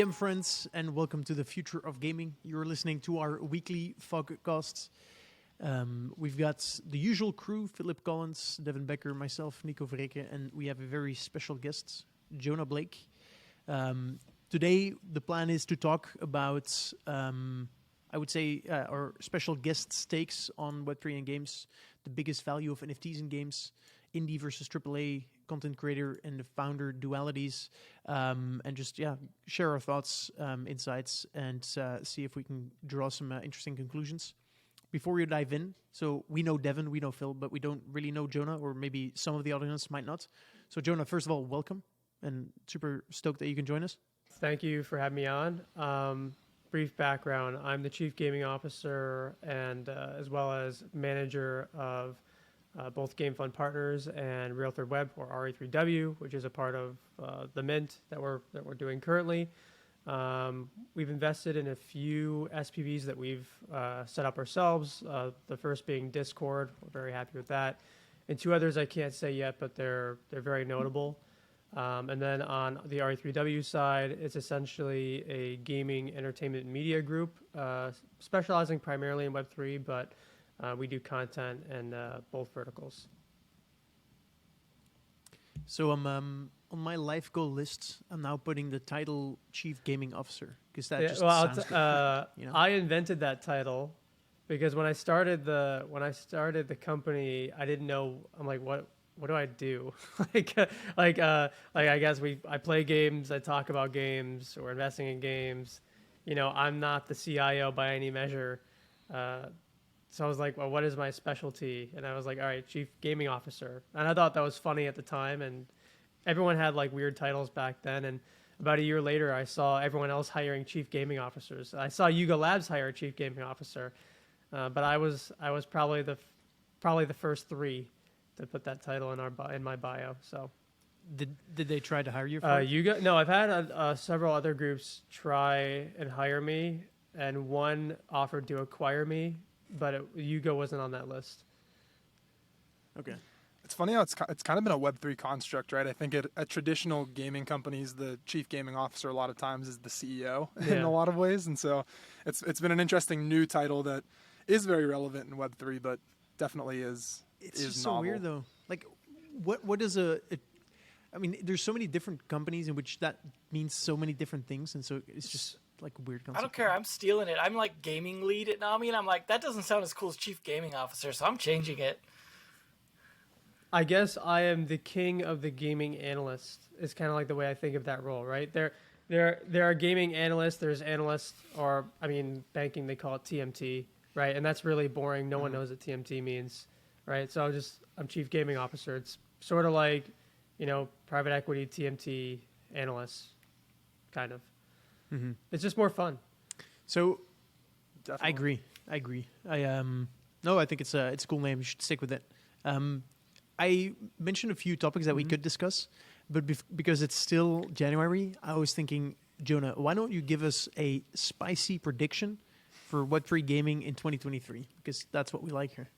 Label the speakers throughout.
Speaker 1: GM friends, and welcome to the Future of Gaming. You're listening to our weekly FOGcast. We've got the usual crew, Philip Collins, Devin Becker, myself, Nico Verreke, and we have a very special guest, Jonah Blake. Today, the plan is to talk about, I would say, our special guest's takes on Web3 and games, the biggest value of NFTs in games, indie versus AAA, content creator and the founder dualities, and just share our thoughts, insights, and see if we can draw some interesting conclusions. Before we dive in, so we know Devin, we know Phil, but we don't really know Jonah, or maybe some of the audience might not. So Jonah, first of all, welcome, and super stoked that you can join us.
Speaker 2: Thank you for having me on. Brief background: I'm the Chief Gaming Officer and as well as manager of both Game Fund Partners and Real Third Web, or RE3W, which is a part of the Mint that we're doing currently. We've invested in a few SPVs that we've set up ourselves. The first being Discord. We're very happy with that, and two others I can't say yet, but they're very notable. And then on the RE3W side, it's essentially a gaming entertainment media group, specializing primarily in Web3, but we do content in both verticals.
Speaker 1: So on my life goal list, I'm now putting the title Chief Gaming Officer, because that just sounds good. You know?
Speaker 2: I invented that title because when I started the company, I didn't know. I'm like, what do I do? like I guess I play games, I talk about games, or investing in games. You know, I'm not the CIO by any measure. So I was like, well, what is my specialty? And I was like, all right, Chief Gaming Officer. And I thought that was funny at the time. And everyone had like weird titles back then. And about a year later, I saw everyone else hiring Chief Gaming Officers. I saw Yuga Labs hire a Chief Gaming Officer. But I was probably the first three to put that title in my bio. So
Speaker 1: Did they try to hire you for it?
Speaker 2: Yuga? No, I've had several other groups try and hire me. And one offered to acquire me, but Yuga wasn't on that list.
Speaker 1: Okay.
Speaker 3: It's funny how it's kind of been a Web3 construct, right? I think at traditional gaming companies, the chief gaming officer a lot of times is the CEO in a lot of ways. And so it's been an interesting new title that is very relevant in Web3, but definitely is
Speaker 1: Just
Speaker 3: novel.
Speaker 1: so weird, though. Like, what is I mean, there's so many different companies in which that means so many different things, and so it's just like a weird concept.
Speaker 4: I don't care. I'm stealing it. I'm like gaming lead at Nami, and I'm like, that doesn't sound as cool as Chief Gaming Officer, so I'm changing it.
Speaker 2: I guess I am the king of the gaming analyst. Is kind of like the way I think of that role, right? There are gaming analysts. There's analysts, or I mean, banking they call it TMT, right? And that's really boring. No one knows what TMT means, right? So I'm Chief Gaming Officer. It's sort of like, you know, private equity TMT analyst, kind of.
Speaker 1: Mm-hmm.
Speaker 2: It's just more fun.
Speaker 1: So,
Speaker 3: Definitely.
Speaker 1: I agree. I think it's a cool name. You should stick with it. I mentioned a few topics that we could discuss, but because it's still January, I was thinking, Jonah, why don't you give us a spicy prediction for Web3 gaming in 2023? Because that's what we like here.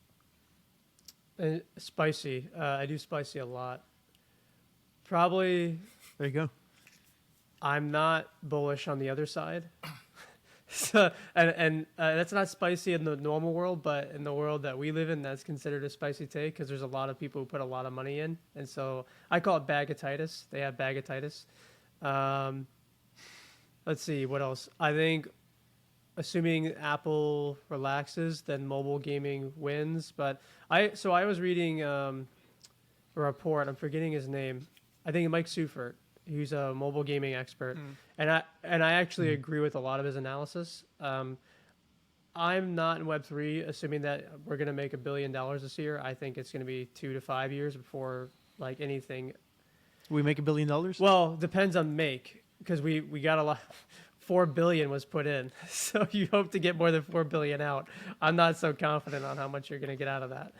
Speaker 2: Spicy. I do spicy a lot. Probably.
Speaker 1: There you go.
Speaker 2: I'm not bullish on the other side. So, and that's not spicy in the normal world, but in the world that we live in, that's considered a spicy take because there's a lot of people who put a lot of money in. And so I call it bagatitis. They have bagatitis. Let's see, what else? I think assuming Apple relaxes, then mobile gaming wins. But I was reading a report. I'm forgetting his name. I think Mike Seufert. He's a mobile gaming expert, and I actually agree with a lot of his analysis. I'm not in Web3 assuming that we're going to make $1 billion this year. I think it's going to be 2 to 5 years before like anything.
Speaker 1: We make $1 billion?
Speaker 2: Well, depends on make, because we got a lot. 4 billion was put in, so you hope to get more than 4 billion out. I'm not so confident on how much you're going to get out of that.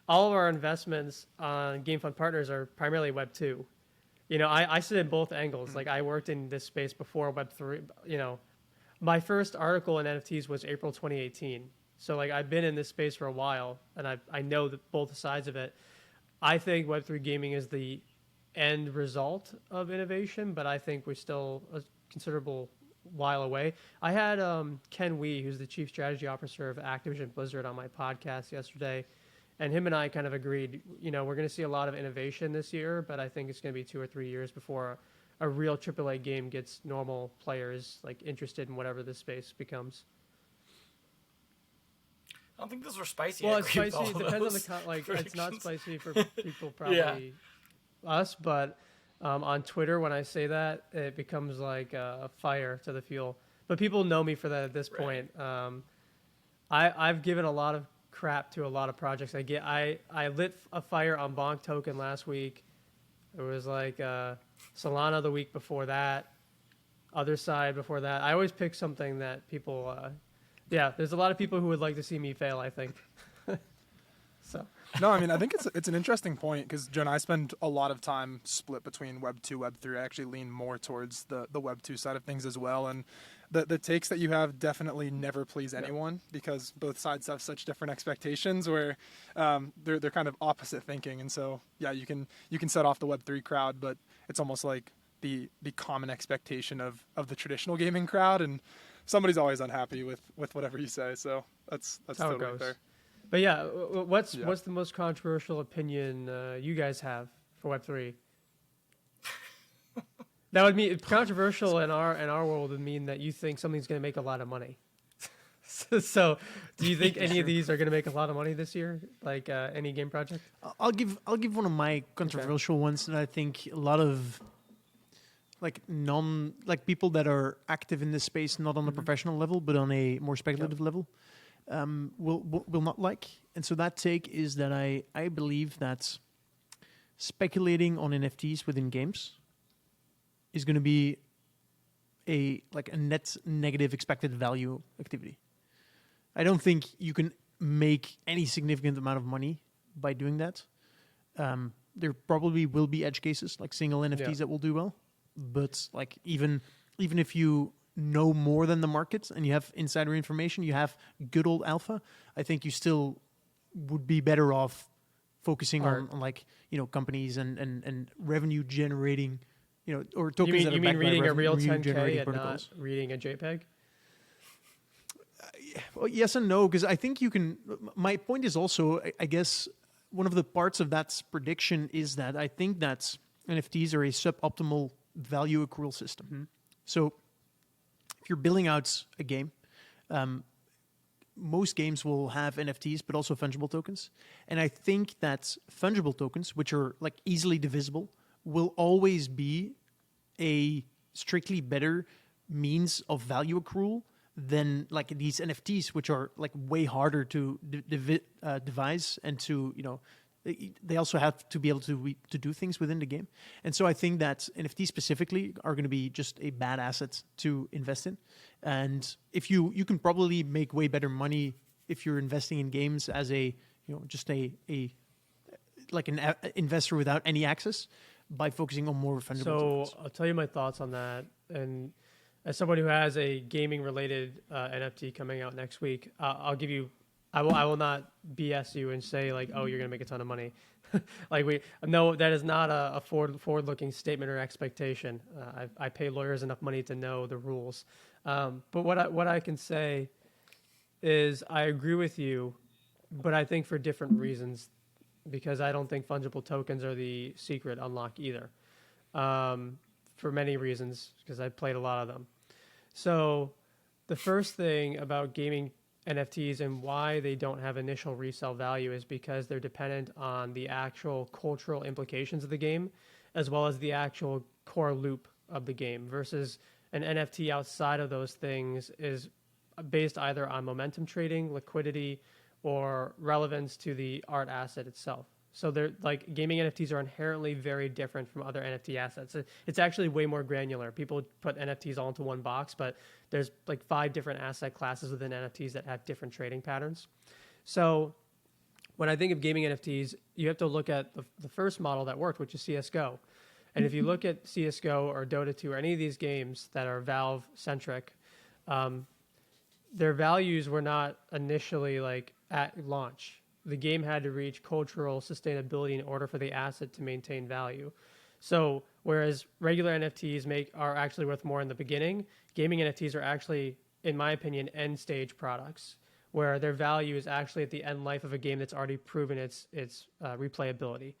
Speaker 2: All of our investments on Game Fund Partners are primarily Web2. You know, I sit in both angles. Like I worked in this space before Web3. You know, my first article in NFTs was April 2018. So like I've been in this space for a while, and I know both sides of it. I think Web3 gaming is the end result of innovation, but I think we're still a considerable while away. I had Ken Wee, who's the chief strategy officer of Activision Blizzard, on my podcast yesterday, and him and I kind of agreed, we're going to see a lot of innovation this year, but I think it's going to be 2 or 3 years before a real AAA game gets normal players like interested in whatever this space becomes.
Speaker 4: I don't think those were spicy.
Speaker 2: Well, it's spicy. It depends on the it's not spicy for people, probably us, but on Twitter, when I say that, it becomes like a fire to the fuel. But people know me for that at this point. I've given a lot of crap to a lot of projects. I lit a fire on Bonk Token last week. It was like Solana the week before that, Other Side before that. I always pick something that people. There's a lot of people who would like to see me fail, I think. So.
Speaker 3: No, I mean, I think it's an interesting point because, Jonah, I spend a lot of time split between Web 2, Web 3. I actually lean more towards the Web 2 side of things as well. And the takes that you have definitely never please anyone because both sides have such different expectations where they're kind of opposite thinking. And so, yeah, you can set off the Web 3 crowd, but it's almost like the common expectation of the traditional gaming crowd. And somebody's always unhappy with whatever you say. So that's
Speaker 2: how
Speaker 3: totally
Speaker 2: it goes.
Speaker 3: fair.
Speaker 2: But what's the most controversial opinion you guys have for Web3? That would mean controversial in our world would mean that you think something's going to make a lot of money. So, do you think any of these are going to make a lot of money this year? Like any game project?
Speaker 1: I'll give one of my controversial ones that I think a lot of people that are active in this space, not on a professional level, but on a more speculative level, will not like. And so that take is that I believe that speculating on NFTs within games is going to be a net negative expected value activity. I don't think you can make any significant amount of money by doing that. There probably will be edge cases like single NFTs that will do well, but even if you know more than the market and you have insider information, you have good old alpha, I think you still would be better off focusing on companies and revenue generating, or tokens that are
Speaker 2: you
Speaker 1: backed
Speaker 2: mean
Speaker 1: by
Speaker 2: reading a real
Speaker 1: revenue
Speaker 2: 10K
Speaker 1: generating
Speaker 2: and
Speaker 1: protocols.
Speaker 2: not reading a JPEG?
Speaker 1: Well, yes and no, because I think you can. My point is also, I guess, one of the parts of that prediction is that I think that NFTs are a suboptimal value accrual system.
Speaker 2: Mm-hmm.
Speaker 1: So if you're building out a game, most games will have NFTs, but also fungible tokens. And I think that fungible tokens, which are easily divisible, will always be a strictly better means of value accrual than these NFTs, which are way harder to devise and to, they also have to be able to do things within the game. And so I think that NFTs specifically are going to be just a bad asset to invest in. And if you can probably make way better money if you're investing in games as an investor without any access by focusing on more fungible tokens.
Speaker 2: So I'll tell you my thoughts on that. And as someone who has a gaming related NFT coming out next week, I'll give you, I will not BS you and say oh, you're going to make a ton of money. No, that is not a forward looking statement or expectation. I pay lawyers enough money to know the rules. But what I can say is I agree with you, but I think for different reasons, because I don't think fungible tokens are the secret unlock either. For many reasons, because I've played a lot of them. So the first thing about gaming NFTs and why they don't have initial resale value is because they're dependent on the actual cultural implications of the game, as well as the actual core loop of the game, versus an NFT outside of those things is based either on momentum trading, liquidity, or relevance to the art asset itself. So they're gaming NFTs are inherently very different from other NFT assets. It's actually way more granular. People put NFTs all into one box, but there's 5 different asset classes within NFTs that have different trading patterns. So when I think of gaming NFTs, you have to look at the first model that worked, which is CSGO. And if you look at CSGO or Dota 2 or any of these games that are Valve-centric, their values were not initially at launch. The game had to reach cultural sustainability in order for the asset to maintain value. So whereas regular NFTs are actually worth more in the beginning, gaming NFTs are actually, in my opinion, end stage products where their value is actually at the end life of a game that's already proven its replayability.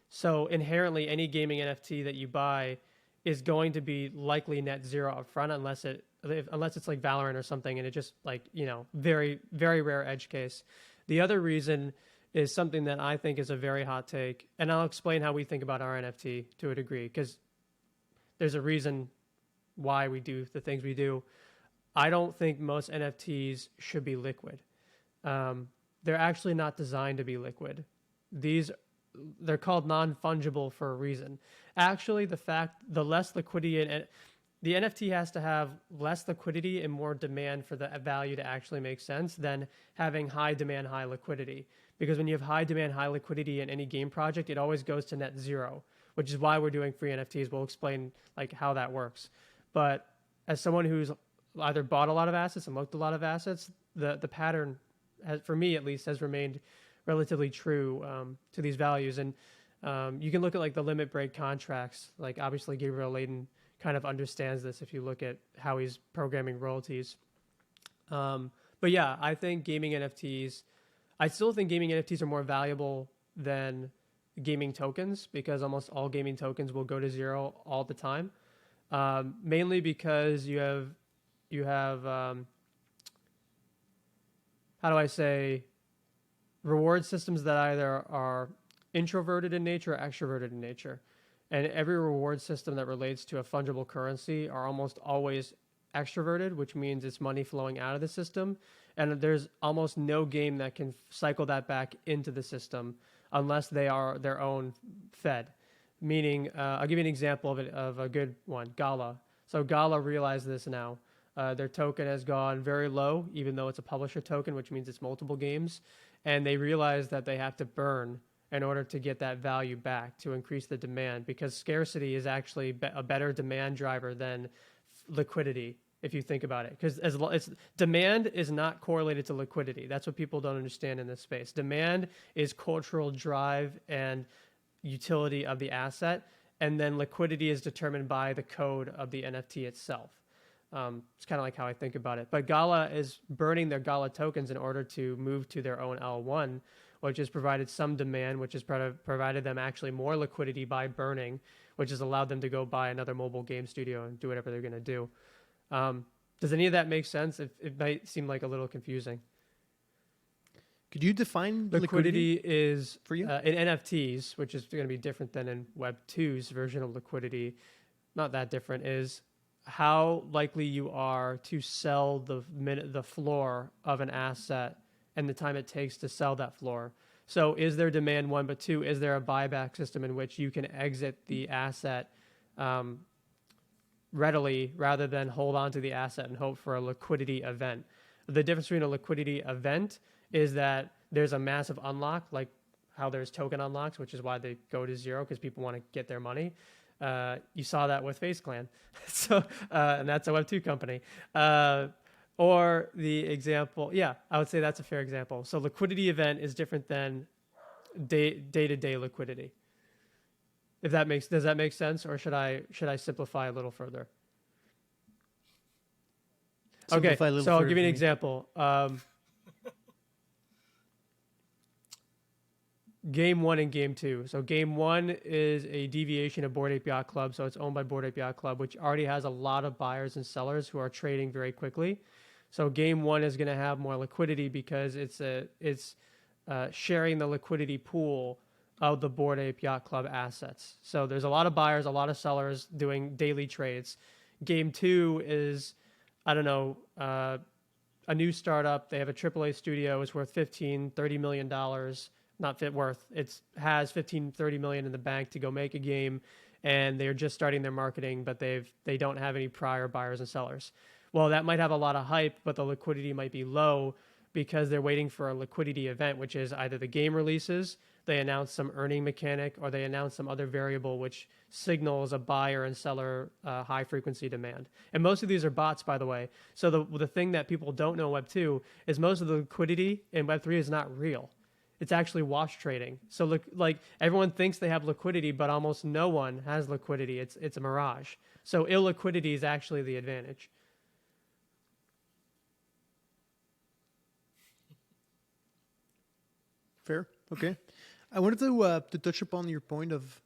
Speaker 2: So inherently, any gaming NFT that you buy is going to be likely net zero up front unless it's like Valorant or something, and it just like, very, very rare edge case. The other reason is something that I think is a very hot take, and I'll explain how we think about our NFT to a degree, because there's a reason why we do the things we do. I don't think most NFTs should be liquid. They're actually not designed to be liquid. They're called non-fungible for a reason. Actually, the less liquidity, and the NFT has to have less liquidity and more demand for the value to actually make sense than having high demand, high liquidity. Because when you have high demand, high liquidity in any game project, it always goes to net zero, which is why we're doing free NFTs. We'll explain like how that works. But as someone who's either bought a lot of assets and looked at a lot of assets, the pattern, for me at least, has remained relatively true to these values. And you can look at like the limit break contracts. Like obviously Gabriel Layden kind of understands this if you look at how he's programming royalties. But yeah, I still think gaming NFTs are more valuable than gaming tokens, because almost all gaming tokens will go to zero all the time. Mainly because you have how do I say, reward systems that either are introverted in nature or extroverted in nature. And every reward system that relates to a fungible currency are almost always extroverted, which means it's money flowing out of the system. And there's almost no game that can cycle that back into the system unless they are their own Fed. Meaning, I'll give you an example of a good one, Gala. So Gala realized this now. Their token has gone very low, even though it's a publisher token, which means it's multiple games. And they realized that they have to burn in order to get that value back to increase the demand, because scarcity is actually a better demand driver than liquidity, if you think about it. Because demand is not correlated to liquidity. That's what people don't understand in this space. Demand is cultural drive and utility of the asset, and then liquidity is determined by the code of the NFT itself. It's kind of like how I think about it. But Gala is burning their Gala tokens in order to move to their own L1, which has provided some demand, which has provided them actually more liquidity by burning, which has allowed them to go buy another mobile game studio and do whatever they're going to do. Does any of that make sense? It might seem like a little confusing.
Speaker 1: Could you define
Speaker 2: liquidity is
Speaker 1: for you?
Speaker 2: In NFTs, which is going to be different than in Web 2's version of liquidity, not that different, is how likely you are to sell the floor of an asset and the time it takes to sell that floor. So is there demand, one, but two, is there a buyback system in which you can exit the asset readily rather than hold on to the asset and hope for a liquidity event? The difference between a liquidity event is that there's a massive unlock, like how there's token unlocks, which is why they go to zero, because people want to get their money. You saw that with FaZe Clan. So, and that's a Web2 company. Or the example, yeah, I would say that's a fair example. So liquidity event is different than day-to-day liquidity. Does that make sense, or should I simplify a little further? Okay, so I'll give you an example. Game 1 and Game 2. So Game 1 is a deviation of Bored Ape Yacht Club, so it's owned by Bored Ape Yacht Club, which already has a lot of buyers and sellers who are trading very quickly. So Game 1 is going to have more liquidity because it's sharing the liquidity pool of the Bored Ape Yacht Club assets. So there's a lot of buyers, a lot of sellers doing daily trades. Game 2 is, I don't know, a new startup. They have a AAA studio. It's worth $15-30 million. It has 15-30 million in the bank to go make a game, and they're just starting their marketing, but they don't have any prior buyers and sellers. Well, that might have a lot of hype, but the liquidity might be low because they're waiting for a liquidity event, which is either the game releases, they announce some earning mechanic, or they announce some other variable which signals a buyer and seller high frequency demand. And most of these are bots, by the way. So the thing that people don't know in Web 2 is most of the liquidity in Web 3 is not real. It's actually wash trading. So look, like everyone thinks they have liquidity, but almost no one has liquidity. It's a mirage. So illiquidity is actually the advantage.
Speaker 1: Fair. Okay. I wanted to touch upon your point of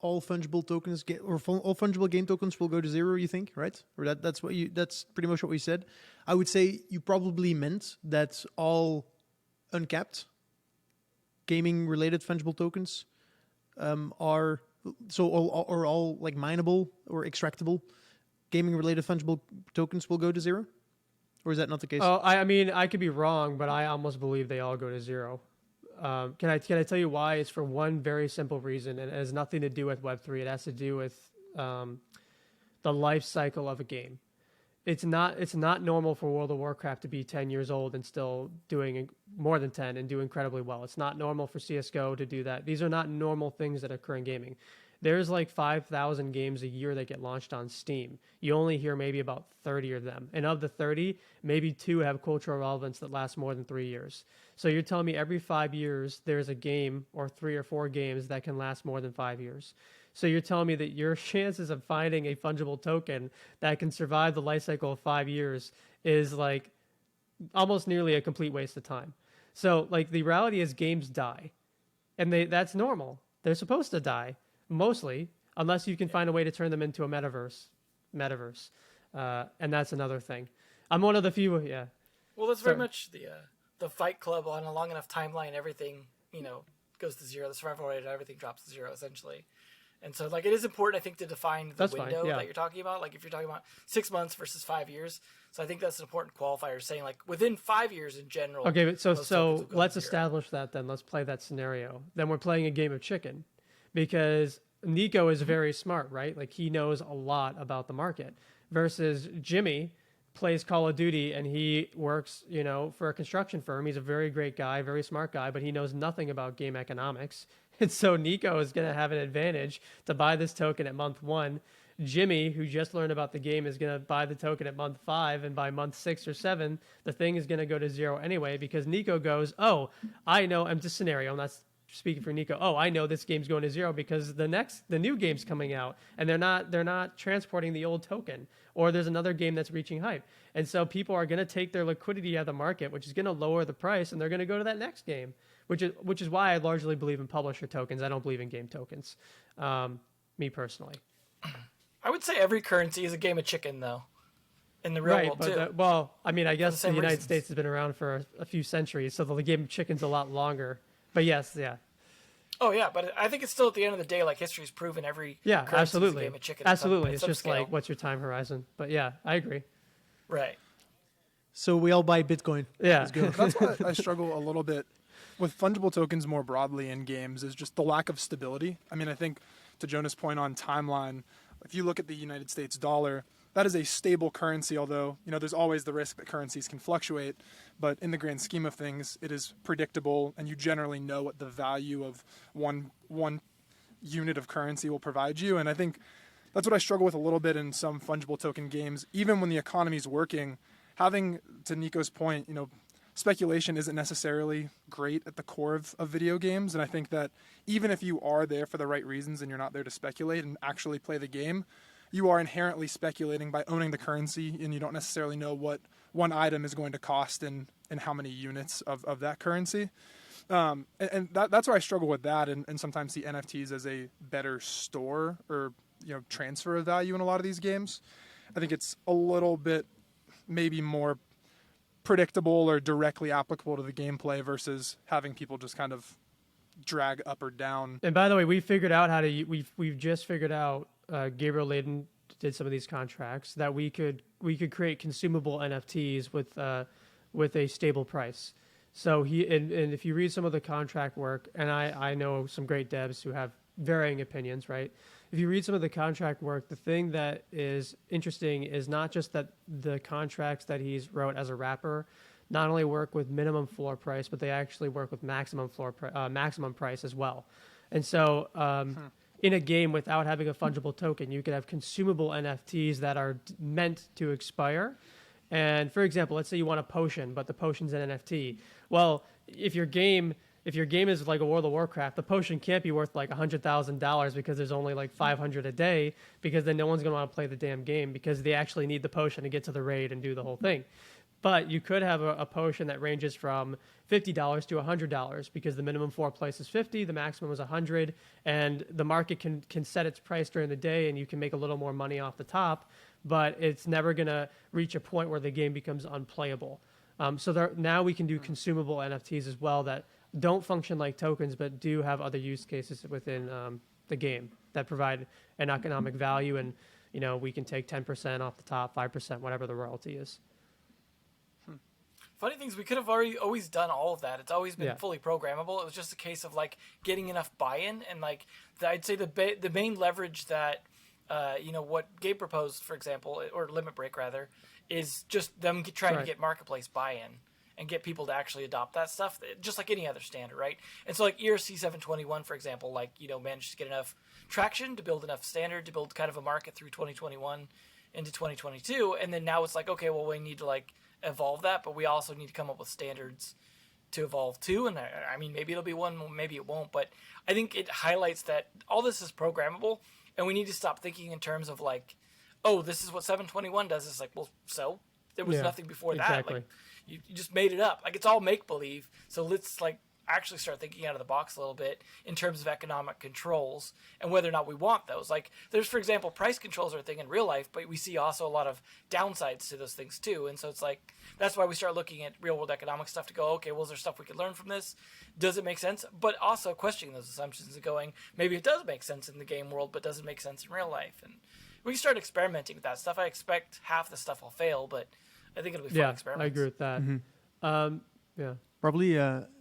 Speaker 1: all fungible tokens all fungible game tokens will go to zero. You think, right? Or that's pretty much what we said. I would say you probably meant that all uncapped gaming related fungible tokens are all like mineable or extractable gaming related fungible tokens will go to zero. Or is that not the case?
Speaker 2: Oh, I mean, I could be wrong, but I almost believe they all go to zero. Can I tell you why? It's for one very simple reason, and it has nothing to do with Web3. It has to do with the life cycle of a game. It's not normal for World of Warcraft to be 10 years old and still doing more than 10 and do incredibly well. It's not normal for CSGO to do that. These are not normal things that occur in gaming. There's like 5,000 games a year that get launched on Steam. You only hear maybe about 30 of them. And of the 30, maybe 2 have cultural relevance that lasts more than 3 years. So you're telling me every 5 years, there's a game or 3 or 4 games that can last more than 5 years. So you're telling me that your chances of finding a fungible token that can survive the life cycle of 5 years is like almost nearly a complete waste of time. So like the reality is games die. And that's normal. They're supposed to die. Mostly, unless you can find a way to turn them into a metaverse, and that's another thing. I'm one of the few, yeah.
Speaker 4: Well, that's very much the Fight Club on a long enough timeline. Everything goes to zero. The survival rate, everything drops to zero essentially. And so, like, it is important, I think, to define the window that you're talking about. Like, if you're talking about 6 months versus 5 years, so I think that's an important qualifier. Saying like within 5 years in general.
Speaker 2: Okay, but so let's establish that then. Let's play that scenario. Then we're playing a game of chicken. Because Nico is very smart, right? Like he knows a lot about the market versus Jimmy plays Call of Duty and he works, for a construction firm. He's a very great guy, very smart guy, but he knows nothing about game economics. And so Nico is going to have an advantage to buy this token at month 1. Jimmy, who just learned about the game, is going to buy the token at month 5, and by month 6 or 7, the thing is going to go to zero anyway because Nico goes, oh, I know, I'm just scenario, I'm not speaking for Nico, oh, I know this game's going to zero because the new game's coming out and they're not transporting the old token, or there's another game that's reaching hype. And so people are going to take their liquidity out of the market, which is going to lower the price, and they're going to go to that next game, which is why I largely believe in publisher tokens. I don't believe in game tokens, me personally.
Speaker 4: I would say every currency is a game of chicken, though, in the real world, too.
Speaker 2: I guess the United States has been around for a few centuries, so the game of chicken's a lot longer. But yes, yeah.
Speaker 4: Oh yeah, but I think it's still at the end of the day, like history's proven every
Speaker 2: absolutely,
Speaker 4: is a game of chicken.
Speaker 2: Absolutely, it's just like what's your time horizon. But yeah, I agree.
Speaker 4: Right.
Speaker 1: So we all buy Bitcoin.
Speaker 2: Yeah,
Speaker 3: that's why I struggle a little bit with fungible tokens more broadly in games is just the lack of stability. I mean, I think to Jonahs' point on timeline, if you look at the United States dollar, that is a stable currency, although, there's always the risk that currencies can fluctuate. But in the grand scheme of things, it is predictable, and you generally know what the value of one unit of currency will provide you. And I think that's what I struggle with a little bit in some fungible token games. Even when the economy's working, having, to Nico's point, speculation isn't necessarily great at the core of video games. And I think that even if you are there for the right reasons and you're not there to speculate and actually play the game, you are inherently speculating by owning the currency, and you don't necessarily know what one item is going to cost and how many units of that currency. And that's where I struggle with that, and sometimes see NFTs as a better store or transfer of value in a lot of these games. I think it's a little bit maybe more predictable or directly applicable to the gameplay versus having people just kind of drag up or down.
Speaker 2: And by the way, we figured out how to. We've just figured out. Gabriel Layden did some of these contracts that we could create consumable NFTs with a stable price. So and if you read some of the contract work, and I know some great devs who have varying opinions, right? If you read some of the contract work, the thing that is interesting is not just that the contracts that he's wrote as a rapper not only work with minimum floor price, but they actually work with maximum price as well. And so in a game without having a fungible token, you could have consumable NFTs that are meant to expire, And for example, let's say you want a potion, but the potion's an NFT. Well, if your game is like a World of Warcraft, the potion can't be worth like $100,000 because there's only like 500 a day, because then no one's going to want to play the damn game because they actually need the potion to get to the raid and do the whole thing. But you could have a potion that ranges from $50 to $100 because the minimum floor price is 50, the maximum is 100, and the market can set its price during the day and you can make a little more money off the top, but it's never going to reach a point where the game becomes unplayable. Now we can do consumable NFTs as well that don't function like tokens, but do have other use cases within the game that provide an economic value, and we can take 10% off the top, 5%, whatever the royalty is.
Speaker 4: Funny thing is, we could have always done all of that. It's always been fully programmable. It was just a case of like getting enough buy-in, and like I'd say the main leverage that what Gabe proposed, for example, or Limit Break rather, is just them trying to get marketplace buy-in and get people to actually adopt that stuff, just like any other standard, right? And so like ERC 721, for example, managed to get enough traction to build enough standard to build kind of a market through 2021 into 2022, and then now it's like, okay, well, we need to like evolve that, but we also need to come up with standards to evolve too. And I mean, maybe it'll be one, maybe it won't, but I think it highlights that all this is programmable, and we need to stop thinking in terms of like, oh, this is what 721 does. It's like, well, so there was nothing before that. Like, you just made it up. Like, it's all make believe. So let's like actually start thinking out of the box a little bit in terms of economic controls and whether or not we want those. Like, there's, for example, price controls are a thing in real life, but we see also a lot of downsides to those things too. And so it's like, that's why we start looking at real world economic stuff to go, okay, well, is there stuff we can learn from this? Does it make sense? But also questioning those assumptions and going, maybe it does make sense in the game world, but doesn't make sense in real life. And we can start experimenting with that stuff. I expect half the stuff will fail, but I think it'll be fun experiments.
Speaker 2: I agree with that.
Speaker 1: Mm-hmm.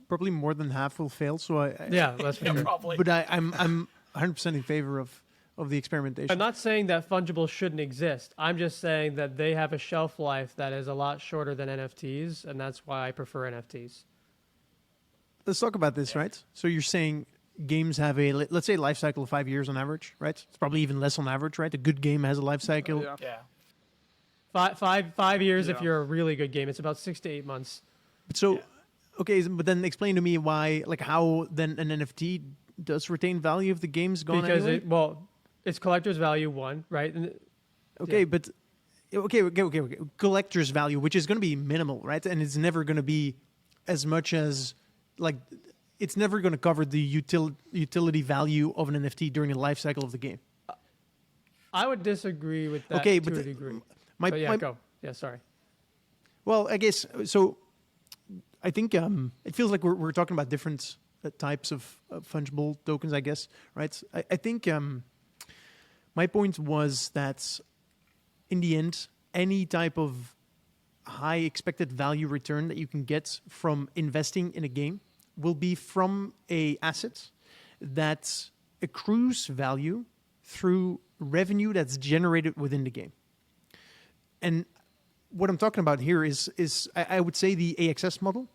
Speaker 1: Probably more than half will fail. So
Speaker 2: that's for sure.
Speaker 4: Probably.
Speaker 1: But I'm 100% in favor of the experimentation.
Speaker 2: I'm not saying that fungible shouldn't exist. I'm just saying that they have a shelf life that is a lot shorter than NFTs, and that's why I prefer NFTs.
Speaker 1: Let's talk about this, right? So you're saying games have let's say, life cycle of 5 years on average, right? It's probably even less on average, right? A good game has a life cycle.
Speaker 4: Yeah.
Speaker 2: 5 years if you're a really good game. It's about 6 to 8 months.
Speaker 1: So, okay, but then explain to me why, like, how then an NFT does retain value if the game's gone
Speaker 2: because
Speaker 1: anyway?
Speaker 2: It's collector's value one, right?
Speaker 1: But collector's value, which is going to be minimal, right? And it's never going to be as much as, like, it's never going to cover the utility value of an NFT during the life cycle of the game.
Speaker 2: I would disagree with that
Speaker 1: to a
Speaker 2: degree. Go. Yeah, sorry.
Speaker 1: Well, I guess, so I think it feels like we're talking about different types of fungible tokens, I guess, right? I think my point was that in the end, any type of high expected value return that you can get from investing in a game will be from a asset that accrues value through revenue that's generated within the game. And what I'm talking about here is I would say the AXS model,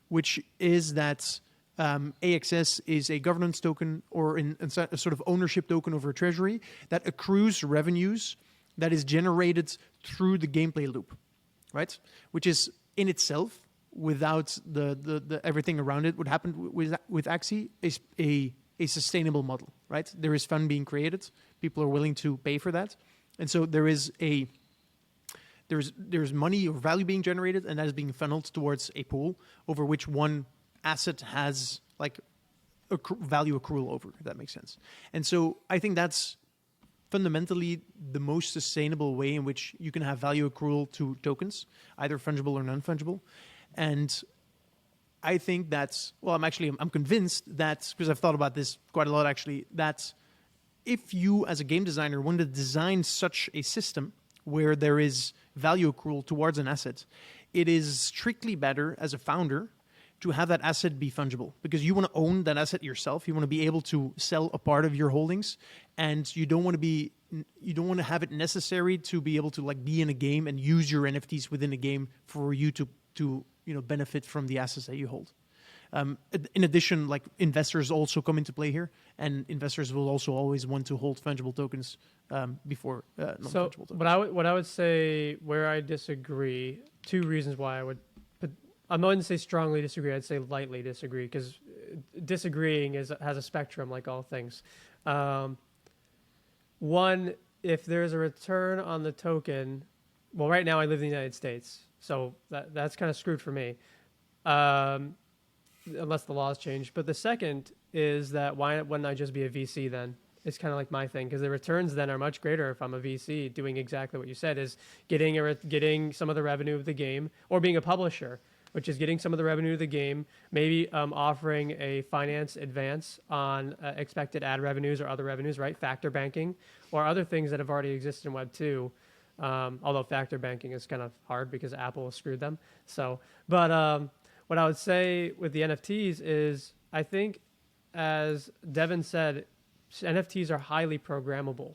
Speaker 1: which is that AXS is a governance token or a sort of ownership token over a treasury that accrues revenues that is generated through the gameplay loop, right? Which is in itself, without the everything around it, what happened with Axie is a sustainable model, right? There is fun being created. People are willing to pay for that. And so there's money or value being generated, and that is being funneled towards a pool over which one asset has like value accrual over, if that makes sense. And so I think that's fundamentally the most sustainable way in which you can have value accrual to tokens, either fungible or non-fungible. And I think that's, well, I'm convinced that, because I've thought about this quite a lot actually, that if you as a game designer want to design such a system where there is value accrual towards an asset, it is strictly better as a founder to have that asset be fungible, because you want to own that asset yourself. You want to be able to sell a part of your holdings, and you don't want to have it necessary to be able to like be in a game and use your NFTs within a game for you to benefit from the assets that you hold. In addition, like investors also come into play here, and investors will also always want to hold fungible tokens before non-fungible tokens.
Speaker 2: What I would say where I disagree, 2 reasons why I would. I'm not going to say strongly disagree. I'd say lightly disagree, because disagreeing has a spectrum, like all things. One, if there's a return on the token, well, right now I live in the United States, so that's kind of screwed for me, unless the laws change. But the second is that why wouldn't I just be a VC then? It's kind of like my thing, because the returns then are much greater if I'm a VC doing exactly what you said, is getting some of the revenue of the game, or being a publisher, which is getting some of the revenue of the game, maybe offering a finance advance on expected ad revenues or other revenues, right? Factor banking, or other things that have already existed in Web 2. Although factor banking is kind of hard because Apple screwed them. So, but what I would say with the NFTs is, I think, as Devin said, NFTs are highly programmable.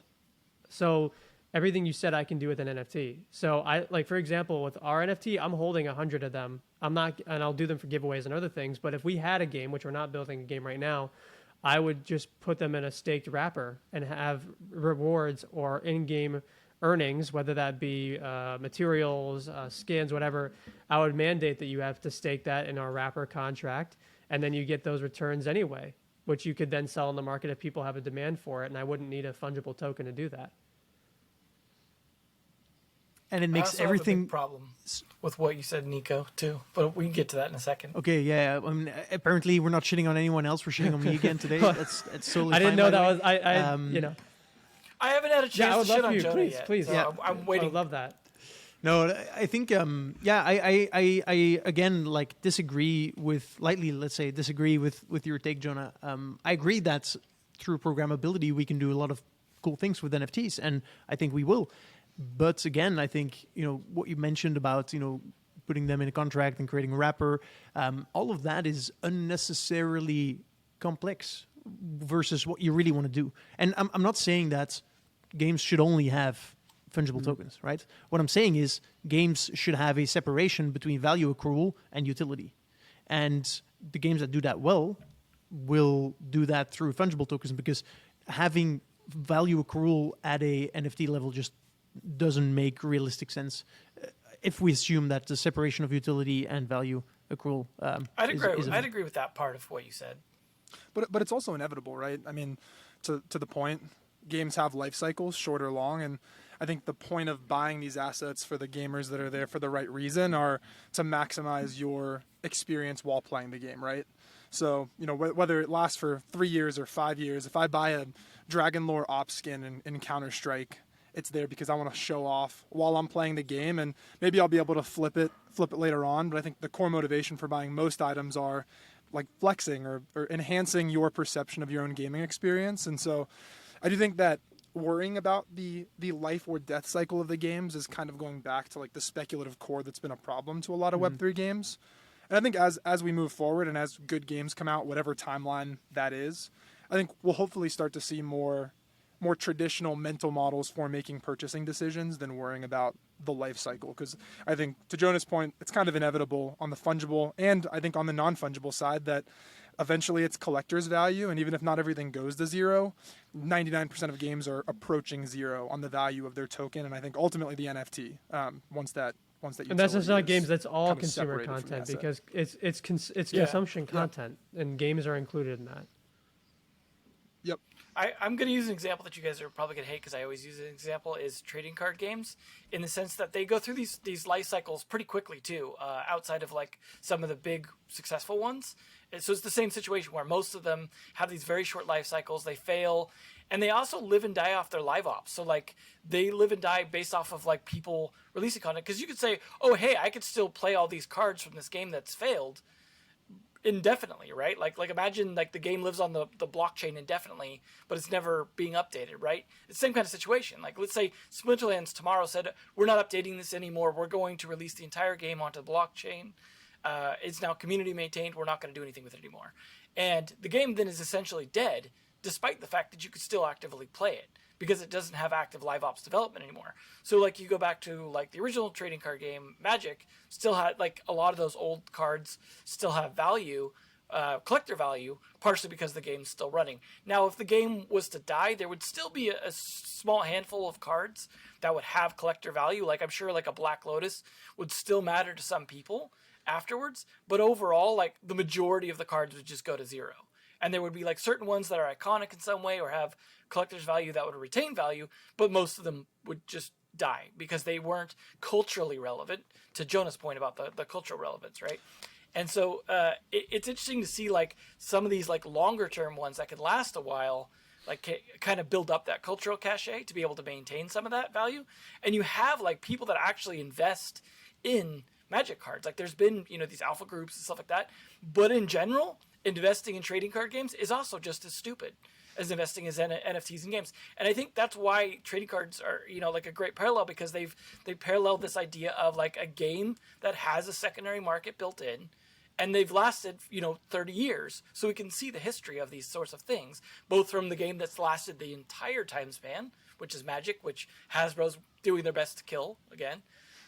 Speaker 2: So everything you said I can do with an NFT. So for example, with our NFT, I'm holding 100 of them. And I'll do them for giveaways and other things. But if we had a game, which we're not building a game right now, I would just put them in a staked wrapper and have rewards or in-game earnings, whether that be materials, skins, whatever. I would mandate that you have to stake that in our wrapper contract, and then you get those returns anyway, which you could then sell in the market if people have a demand for it. And I wouldn't need a fungible token to do that.
Speaker 1: And it makes everything
Speaker 4: have a big problem with what you said, Nico, too. But we can get to that in a second.
Speaker 1: Okay, yeah. I mean, apparently, we're not shitting on anyone else. We're shitting on me again today. That's totally.
Speaker 2: I didn't
Speaker 1: fine,
Speaker 2: know that
Speaker 1: way.
Speaker 2: was. You know.
Speaker 4: I haven't had a chance to shit on Jonah
Speaker 2: please,
Speaker 4: yet.
Speaker 2: Please,
Speaker 4: so
Speaker 2: yeah.
Speaker 4: I'm waiting.
Speaker 2: I would love that.
Speaker 1: No, I think I again disagree with your take, Jonah. I agree that through programmability we can do a lot of cool things with NFTs, and I think we will. But again, I think what you mentioned about putting them in a contract and creating a wrapper, all of that is unnecessarily complex versus what you really want to do. And I'm not saying that games should only have fungible tokens, right? What I'm saying is games should have a separation between value accrual and utility. And the games that do that well will do that through fungible tokens, because having value accrual at a NFT level just doesn't make realistic sense if we assume that the separation of utility and value accrual
Speaker 4: I'd agree with that part of what you said.
Speaker 3: But it's also inevitable, right? I mean, to the point, games have life cycles, short or long, and I think the point of buying these assets for the gamers that are there for the right reason are to maximize your experience while playing the game, right? So, whether it lasts for 3 years or 5 years, if I buy a Dragon Lore Op skin in Counter-Strike, it's there because I want to show off while I'm playing the game, and maybe I'll be able to flip it later on. But I think the core motivation for buying most items are like flexing or enhancing your perception of your own gaming experience. And so I do think that worrying about the life or death cycle of the games is kind of going back to like the speculative core that's been a problem to a lot of Web3 games. And I think as we move forward and as good games come out, whatever timeline that is, I think we'll hopefully start to see more traditional mental models for making purchasing decisions than worrying about the life cycle. Because I think, to Jonah's point, it's kind of inevitable on the fungible and I think on the non-fungible side that eventually it's collector's value. And even if not everything goes to zero, 99% of games are approaching zero on the value of their token. And I think ultimately the NFT, once that
Speaker 2: and that's just not games, that's all consumer content, because it's consumption content, and games are included in that.
Speaker 3: Yep.
Speaker 4: I'm going to use an example that you guys are probably going to hate, because I always use an example, is trading card games, in the sense that they go through these life cycles pretty quickly too, outside of like some of the big successful ones. And so it's the same situation where most of them have these very short life cycles, they fail, and they also live and die off their live ops. So like they live and die based off of like people releasing content, because you could say, oh hey, I could still play all these cards from this game that's failed indefinitely, right? Like imagine like the game lives on the blockchain indefinitely, but it's never being updated, right? It's the same kind of situation. Like let's say Splinterlands tomorrow said, we're not updating this anymore, we're going to release the entire game onto the blockchain. It's now community maintained, we're not going to do anything with it anymore. And the game then is essentially dead, despite the fact that you could still actively play it, because it doesn't have active live ops development anymore. So like you go back to like the original trading card game, Magic, still had like a lot of those old cards still have value, collector value, partially because the game's still running. Now, if the game was to die, there would still be a small handful of cards that would have collector value. Like, I'm sure like a Black Lotus would still matter to some people afterwards, but overall, like, the majority of the cards would just go to zero. And there would be like certain ones that are iconic in some way or have collector's value that would retain value, but most of them would just die because they weren't culturally relevant, to Jonah's point about the cultural relevance, right? And so it's interesting to see like some of these like longer term ones that can last a while, like kind of build up that cultural cachet to be able to maintain some of that value. And you have like people that actually invest in Magic cards. Like there's been, you know, these alpha groups and stuff like that. But in general, investing in trading card games is also just as stupid as investing in NFTs in games. And I think that's why trading cards are, you know, like a great parallel, because they paralleled this idea of like a game that has a secondary market built in, and they've lasted, you know, 30 years. So we can see the history of these sorts of things, both from the game that's lasted the entire time span, which is Magic, which Hasbro's doing their best to kill again.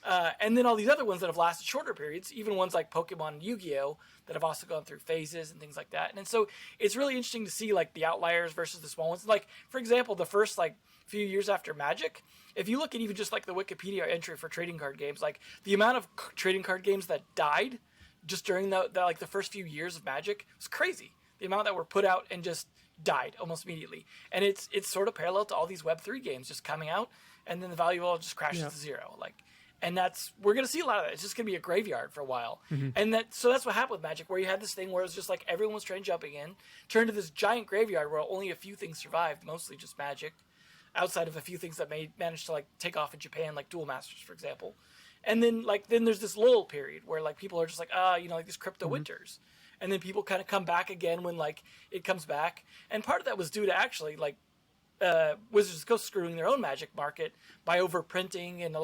Speaker 4: And then all these other ones that have lasted shorter periods, even ones like Pokemon and Yu-Gi-Oh! That have also gone through phases and things like that. And so it's really interesting to see like the outliers versus the small ones. Like, for example, the first like few years after Magic, if you look at even just like the Wikipedia entry for trading card games, like the amount of trading card games that died just during the like the first few years of Magic was crazy. The amount that were put out and just died almost immediately. And it's sort of parallel to all these Web3 games just coming out, and then the value all just crashes to zero. Like, and we're going to see a lot of that. It's just going to be a graveyard for a while. Mm-hmm. And so that's what happened with Magic, where you had this thing where it was just like everyone was jumping in, turned to this giant graveyard where only a few things survived, mostly just Magic, outside of a few things that managed to like take off in Japan, like Duel Masters, for example. And then there's this lull period where like people are just like, you know, like these crypto winters. And then people kind of come back again when like it comes back. And part of that was due to actually like Wizards go screwing their own Magic market by overprinting and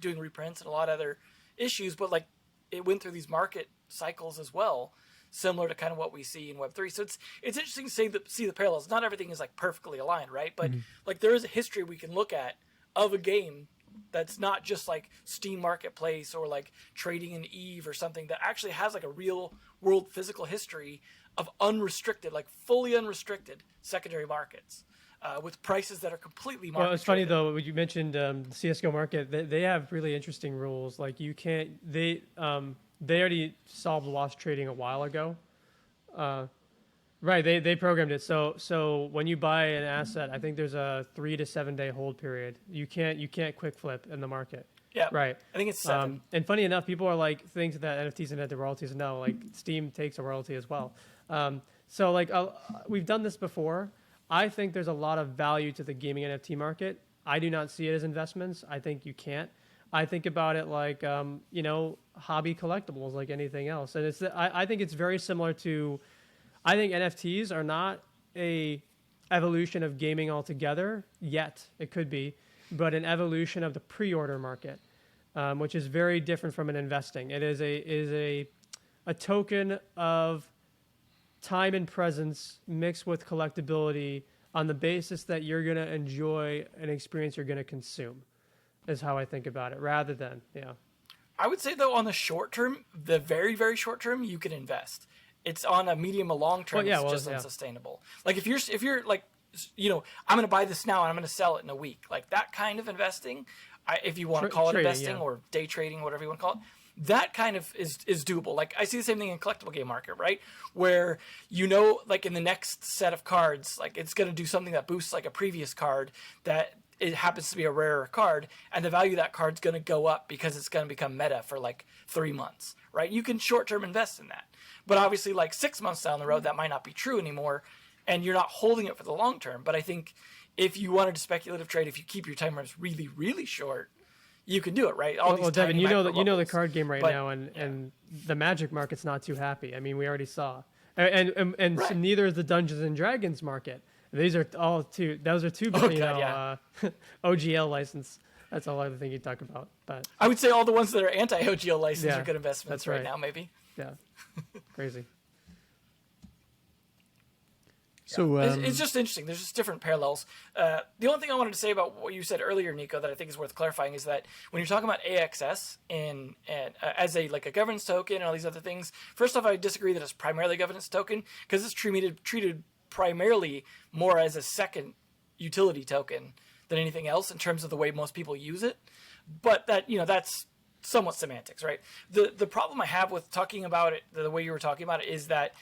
Speaker 4: doing reprints and a lot of other issues. But like it went through these market cycles as well, similar to kind of what we see in Web3. So it's interesting to see the parallels. Not everything is like perfectly aligned, right? But like there is a history we can look at of a game that's not just like Steam Marketplace or like trading in Eve or something, that actually has like a real world physical history of unrestricted, like fully unrestricted secondary markets. With prices that are completely market.
Speaker 2: Well, it's funny though, when you mentioned the CSGO market, they have really interesting rules. Like you can't, they already solved lost trading a while ago. Right, they programmed it. So when you buy an asset, I think there's a 3 to 7 day hold period. You can't quick flip in the market.
Speaker 4: Yeah,
Speaker 2: right.
Speaker 4: I think it's 7.
Speaker 2: And funny enough, people are like thinking that NFTs and the royalties. No, like Steam takes a royalty as well. So like we've done this before. I think there's a lot of value to the gaming NFT market. I do not see it as investments. I think you can't. I think about it like, you know, hobby collectibles, like anything else. And I think it's very similar to, I think NFTs are not a evolution of gaming altogether yet. It could be, but an evolution of the pre-order market, which is very different from an investing. It is a token of time and presence mixed with collectability on the basis that you're going to enjoy an experience you're going to consume, is how I think about it, rather than,
Speaker 4: I would say though, on the short term, the very, very short term, you can invest. It's on a medium or long term, it's just unsustainable. Like if you're like, you know, I'm going to buy this now and I'm going to sell it in a week, like that kind of investing, if you want to call it investing or day trading, whatever you want to call it, that kind of is doable. Like I see the same thing in collectible game market, right? Where, you know, like in the next set of cards, like it's going to do something that boosts like a previous card that it happens to be a rarer card, and the value of that card's going to go up because it's going to become meta for like 3 months, right? You can short-term invest in that. But obviously like 6 months down the road, that might not be true anymore, and you're not holding it for the long term. But I think if you wanted to speculative trade, if you keep your time frames really, really short, you can do it, right?
Speaker 2: Well, Devin, you know the card game right now, and the Magic market's not too happy. I mean, we already saw, and right. So neither is the Dungeons and Dragons market. These are all two. Those are two, OGL license. That's all other thing you talk about. But
Speaker 4: I would say all the ones that are anti-OGL license are good investments right now, maybe.
Speaker 2: Yeah, crazy.
Speaker 1: So
Speaker 4: it's just interesting. There's just different parallels. The only thing I wanted to say about what you said earlier, Nico, that I think is worth clarifying is that when you're talking about AXS and as a governance token and all these other things, first off, I disagree that it's primarily a governance token because it's treated primarily more as a second utility token than anything else in terms of the way most people use it. But that's somewhat semantics, right? The problem I have with talking about it the way you were talking about it is that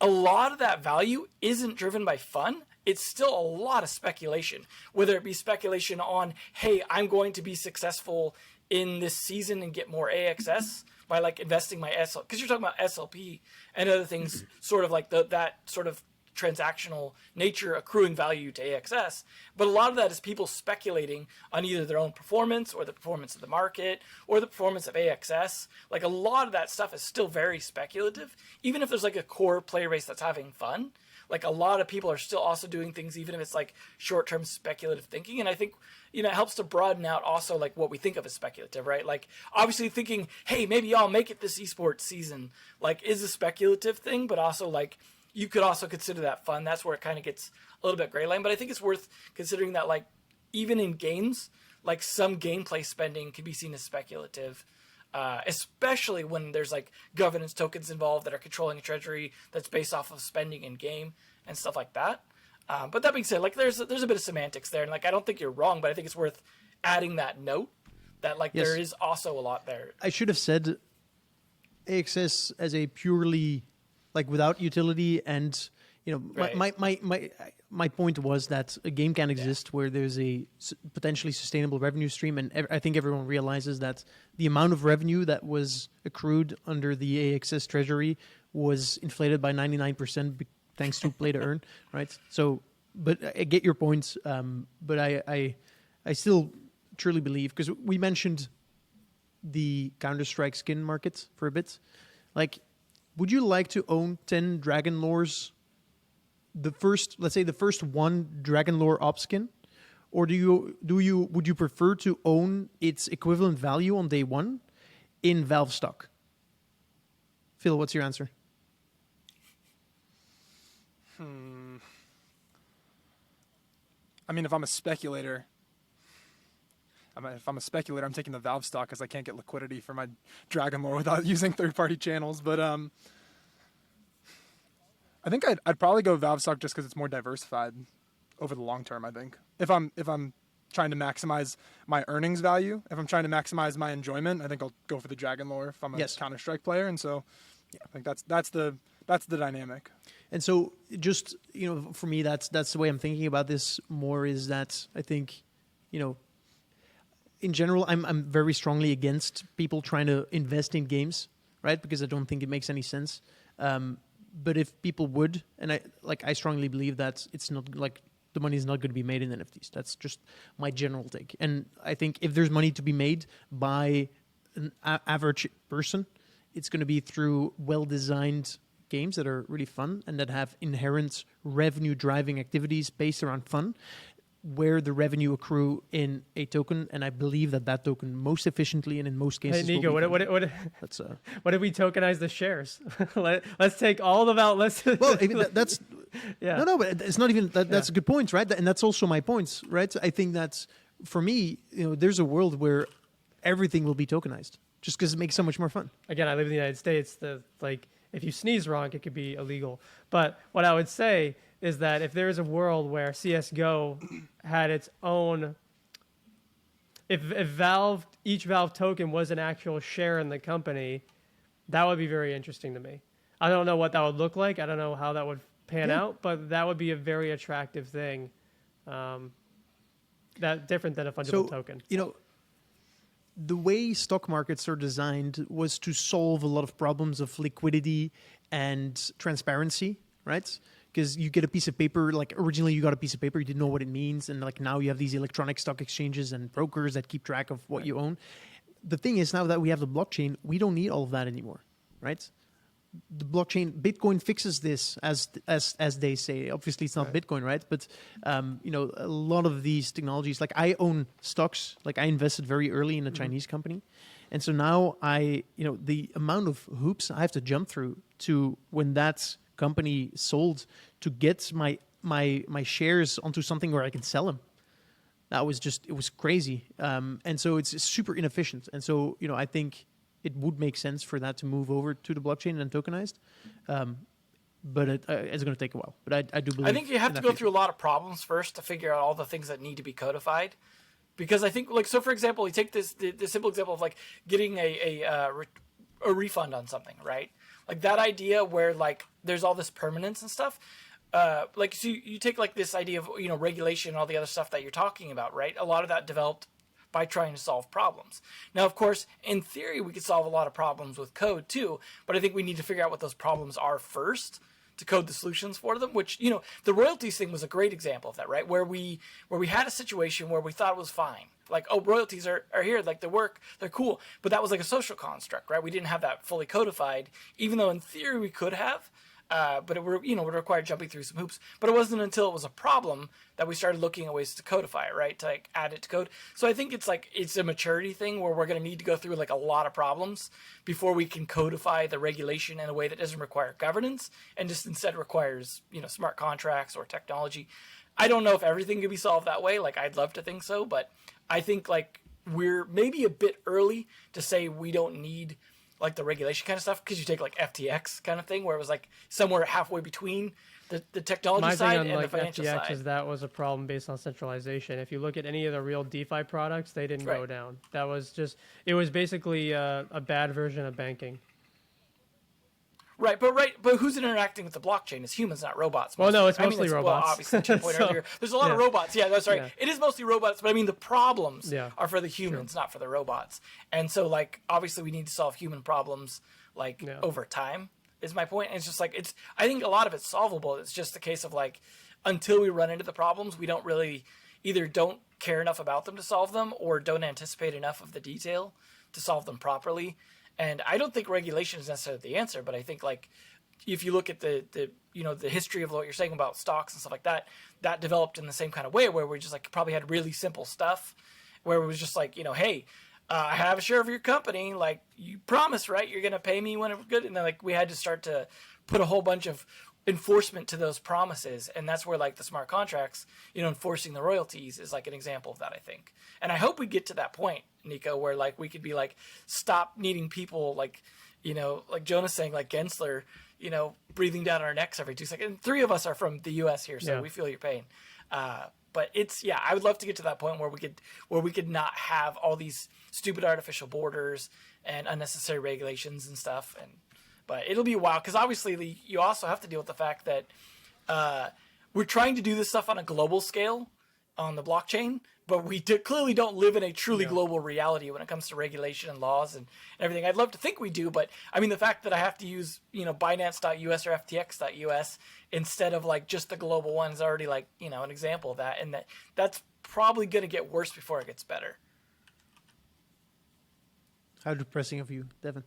Speaker 4: a lot of that value isn't driven by fun. It's still a lot of speculation, whether it be speculation on, hey, I'm going to be successful in this season and get more AXS by like investing my SL, because you're talking about SLP and other things, sort of like that sort of transactional nature accruing value to AXS. But a lot of that is people speculating on either their own performance or the performance of the market or the performance of AXS. Like a lot of that stuff is still very speculative. Even if there's like a core player base that's having fun, like a lot of people are still also doing things, even if it's like short-term speculative thinking. And I think, it helps to broaden out also like what we think of as speculative, right? Like obviously thinking, hey, maybe I'll make it this esports season, like is a speculative thing, but also like, you could also consider that fun. That's where it kind of gets a little bit gray line. But I think it's worth considering that, like, even in games, like some gameplay spending can be seen as speculative, especially when there's like governance tokens involved that are controlling a treasury that's based off of spending in game and stuff like that. But that being said, like there's a bit of semantics there, and like I don't think you're wrong, but I think it's worth adding that note that like there is also a lot there.
Speaker 1: I should have said AXS as a purely like without utility, and
Speaker 4: Right.
Speaker 1: my point was that a game can exist where there's a potentially sustainable revenue stream, and I think everyone realizes that the amount of revenue that was accrued under the AXS treasury was inflated by 99% thanks to play to earn, right? So, but I get your points, but I still truly believe, because we mentioned the CounterStrike skin market for a bit, like. Would you like to own 10 Dragon Lores? Let's say the first one Dragon Lore op skin, or would you prefer to own its equivalent value on day one in Valve stock? Phil, what's your answer?
Speaker 3: I mean, if I'm a speculator, I'm taking the Valve stock because I can't get liquidity for my Dragon Lore without using third-party channels. But I think I'd probably go Valve stock just because it's more diversified over the long term. I think if I'm trying to maximize my earnings value, if I'm trying to maximize my enjoyment, I think I'll go for the Dragon Lore if I'm a Counter-Strike player. And so, yeah, I think that's the dynamic.
Speaker 1: And so, just for me, that's the way I'm thinking about this more. Is that I think, in general, I'm very strongly against people trying to invest in games, right? Because I don't think it makes any sense. But if people would, and I strongly believe that it's not like the money is not going to be made in NFTs. That's just my general take. And I think if there's money to be made by an average person, it's going to be through well-designed games that are really fun and that have inherent revenue-driving activities based around fun, where the revenue accrue in a token, and I believe that token most efficiently and in most cases.
Speaker 2: Hey Nico, what if we tokenize the shares? Let's take all the let's.
Speaker 1: Well, I mean, that's yeah. No, but it's not even that. That's a good point, right? And that's also my points, right? I think that for me, there's a world where everything will be tokenized, just because it makes so much more fun.
Speaker 2: Again, I live in the United States. If you sneeze wrong, it could be illegal. But what I would say is that if there is a world where CSGO had its own, if each Valve token was an actual share in the company, that would be very interesting to me. I don't know what that would look like. I don't know how that would pan out, but that would be a very attractive thing. That different than a fungible token.
Speaker 1: The way stock markets are designed was to solve a lot of problems of liquidity and transparency, right? Because you get a piece of paper, like originally you got a piece of paper, you didn't know what it means, and like now you have these electronic stock exchanges and brokers that keep track of what you own. The thing is, now that we have the blockchain, we don't need all of that anymore, right? The blockchain, Bitcoin fixes this, as they say. Obviously, it's not Bitcoin, right? But a lot of these technologies, like I own stocks, like I invested very early in a Chinese company, and so now the amount of hoops I have to jump through to when that company sold to get my shares onto something where I can sell them. That was it was crazy. And so it's super inefficient. And so, I think it would make sense for that to move over to the blockchain and tokenized. But it's going to take a while. But I do believe.
Speaker 4: I think you have to go through a lot of problems first to figure out all the things that need to be codified. Because I think, so for example, you take the simple example of getting a refund on something, right? That idea where there's all this permanence and stuff. So you take this idea of regulation and all the other stuff that you're talking about, right? A lot of that developed by trying to solve problems. Now, of course, in theory, we could solve a lot of problems with code too, but I think we need to figure out what those problems are first to code the solutions for them, which, the royalties thing was a great example of that, right? Where we had a situation where we thought it was fine. Royalties are here, they work, they're cool. But that was a social construct, right? We didn't have that fully codified, even though in theory we could have. But it would require jumping through some hoops. But it wasn't until it was a problem that we started looking at ways to codify it, right? To add it to code. So I think it's a maturity thing where we're going to need to go through a lot of problems before we can codify the regulation in a way that doesn't require governance and just instead requires smart contracts or technology. I don't know if everything can be solved that way. I'd love to think so, but I think we're maybe a bit early to say we don't need the regulation kind of stuff, because you take FTX kind of thing where it was somewhere halfway between the technology side and the financial
Speaker 2: FTX
Speaker 4: side.
Speaker 2: Is that was a problem based on centralization. If you look at any of the real DeFi products, they didn't go down. That was it was basically a bad version of banking.
Speaker 4: Right, but who's interacting with the blockchain? It's humans, not robots.
Speaker 2: Well, no, it's mostly robots.
Speaker 4: Well, obviously, to your point earlier, there's a lot of robots. Yeah, that's right. Yeah. It is mostly robots, but the problems are for the humans, not for the robots. And so, obviously, we need to solve human problems, over time. Is my point. And it's just I think a lot of it's solvable. It's just a case of until we run into the problems, we don't really either don't care enough about them to solve them, or don't anticipate enough of the detail to solve them properly. And I don't think regulation is necessarily the answer, but I think if you look at the history of what you're saying about stocks and stuff like that, that developed in the same kind of way where we just probably had really simple stuff where it was just hey, I have a share of your company, you promise, right? You're going to pay me when it's good. And then we had to start to put a whole bunch of enforcement to those promises, and that's where the smart contracts, enforcing the royalties is an example of that, I think. And I hope we get to that point, Nico, where we could be stop needing people Jonahs saying Gensler, breathing down our necks every 2 seconds. And 3 of us are from the US here, so we feel your pain. But I would love to get to that point where we could not have all these stupid artificial borders and unnecessary regulations and stuff. But it'll be a while, because obviously you also have to deal with the fact that we're trying to do this stuff on a global scale on the blockchain, but we clearly don't live in a truly global reality when it comes to regulation and laws and everything. I'd love to think we do, but the fact that I have to use Binance.us or FTX.us instead of just the global one is already an example of that, and that's probably going to get worse before it gets better.
Speaker 1: How depressing of you, Devin.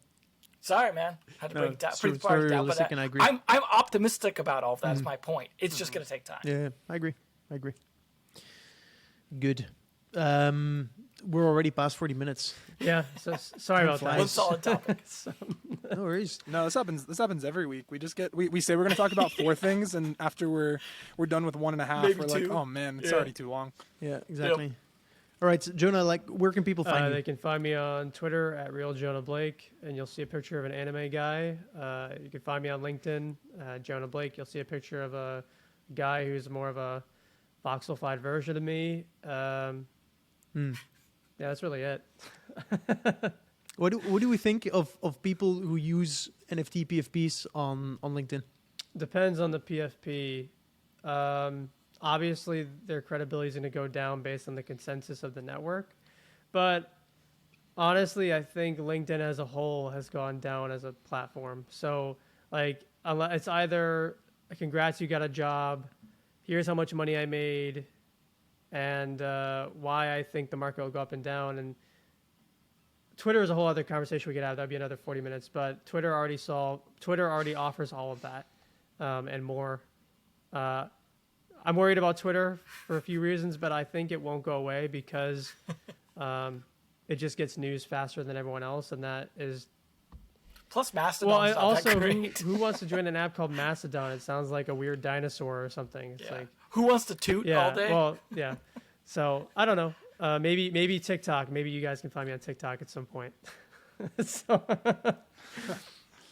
Speaker 4: Sorry, man. Had to bring it down. Pretty far
Speaker 1: very
Speaker 4: down,
Speaker 1: realistic,
Speaker 4: but
Speaker 1: and I agree.
Speaker 4: I'm optimistic about all of that. Is my point. It's just going to take time.
Speaker 1: Yeah, I agree. Good. We're already past 40 minutes.
Speaker 2: Yeah, so sorry about that.
Speaker 4: One solid topic.
Speaker 1: No worries.
Speaker 3: No, this happens every week. We just we say we're going to talk about 4 things, and after we're done with 1.5,
Speaker 4: Maybe
Speaker 3: we're
Speaker 4: 2.
Speaker 3: oh man, it's already too long.
Speaker 1: Yeah, exactly. Yep. All right, so Jonah, where can people find you?
Speaker 2: They can find me on Twitter at RealJonahBlake, and you'll see a picture of an anime guy. You can find me on LinkedIn, Jonah Blake. You'll see a picture of a guy who's more of a voxelified version of me. Yeah, that's really it.
Speaker 1: What do we think of people who use NFT PFPs on LinkedIn?
Speaker 2: Depends on the PFP. Obviously, their credibility is going to go down based on the consensus of the network. But honestly, I think LinkedIn as a whole has gone down as a platform. So, it's either, congrats, you got a job, here's how much money I made, and why I think the market will go up and down. And Twitter is a whole other conversation we could have. That'd be another 40 minutes. But Twitter already offers all of that and more. I'm worried about Twitter for a few reasons, but I think it won't go away because it just gets news faster than everyone else, and that is
Speaker 4: Plus Mastodon's not that great.
Speaker 2: who wants to join an app called Mastodon? It sounds like a weird dinosaur or something. It's like
Speaker 4: who wants to toot all day?
Speaker 2: Well, yeah. So I don't know. Maybe TikTok. Maybe you guys can find me on TikTok at some point. So,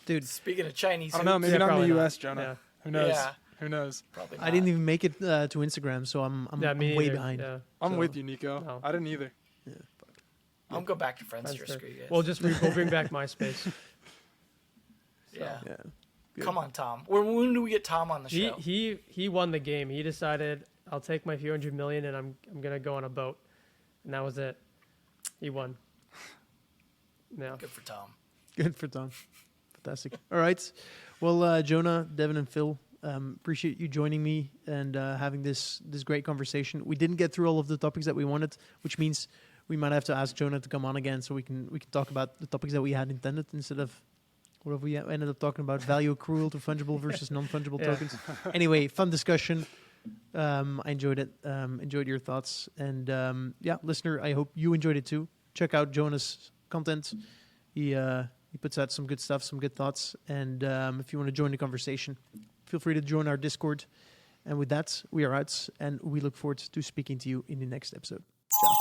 Speaker 1: dude.
Speaker 4: Speaking of Chinese,
Speaker 3: I don't know. Maybe not in the U.S., Jonah.
Speaker 2: Yeah.
Speaker 3: Who knows?
Speaker 4: Yeah.
Speaker 3: Who knows?
Speaker 4: Probably not.
Speaker 1: I didn't even make it to Instagram, so I'm way behind.
Speaker 2: Yeah.
Speaker 3: I'm with you, Nico.
Speaker 2: No.
Speaker 3: I didn't either.
Speaker 1: Yeah.
Speaker 4: I'll go back to Friendster. Screw you guys.
Speaker 2: We'll bring back MySpace.
Speaker 4: Yeah.
Speaker 1: Good.
Speaker 4: Come on, Tom. When do we get Tom on the show?
Speaker 2: He won the game. He decided, I'll take my few $100 million and I'm gonna go on a boat, and that was it. He won. Yeah.
Speaker 4: Good for Tom.
Speaker 1: Good for Tom. Fantastic. All right. Well, Jonah, Devin, and Phil, appreciate you joining me and having this great conversation. We didn't get through all of the topics that we wanted, which means we might have to ask Jonah to come on again so we can talk about the topics that we had intended instead of what we ended up talking about, value accrual to fungible versus non-fungible tokens. Anyway, fun discussion. I enjoyed it. Enjoyed your thoughts. And listener, I hope you enjoyed it too. Check out Jonahs' content. He puts out some good stuff, some good thoughts. And if you want to join the conversation, feel free to join our Discord. And with that, we are out, and we look forward to speaking to you in the next episode. Ciao.